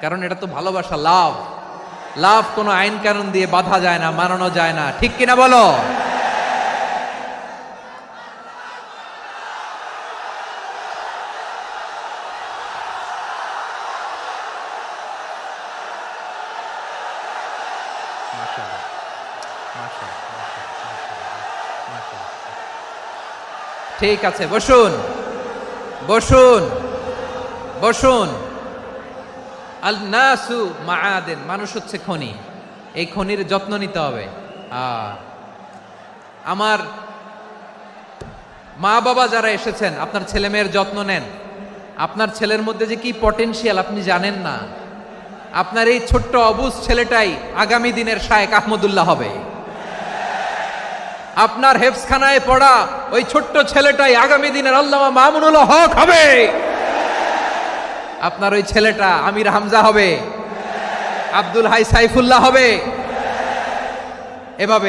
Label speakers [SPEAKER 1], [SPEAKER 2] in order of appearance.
[SPEAKER 1] কারণ এটা তো ভালোবাসা, লাভ। লাভ কোনো আইন কানুন দিয়ে বাধা যায় না, মানানো যায় না, ঠিক কিনা বলো? মাশাআল্লাহ, মাশাআল্লাহ, মাশাআল্লাহ, মাশাআল্লাহ। ঠিক আছে, বসুন বসুন বসুন। আল নাসু মাআদেন, মানুষ হচ্ছে খনি, এই খনির যত্ন নিতে হবে। আমার মা বাবা যারা এসেছেন, আপনার ছেলে মেয়ের যত্ন নেন। আপনার ছেলের মধ্যে যে কি পটেনশিয়াল আপনি জানেন না। আপনার এই ছোট্ট অবুজ ছেলেটাই আগামী দিনের শায়েখ আহমদুল্লাহ হবে। আপনার হেফজখানায় পড়া ওই ছোট্ট ছেলেটাই আগামী দিনের আল্লামা মামুনুল হক হবে। আপনার ওই ছেলেটা আমির হামজা হবে, আব্দুল হাই সাইফুল্লাহ হবে, এভাবে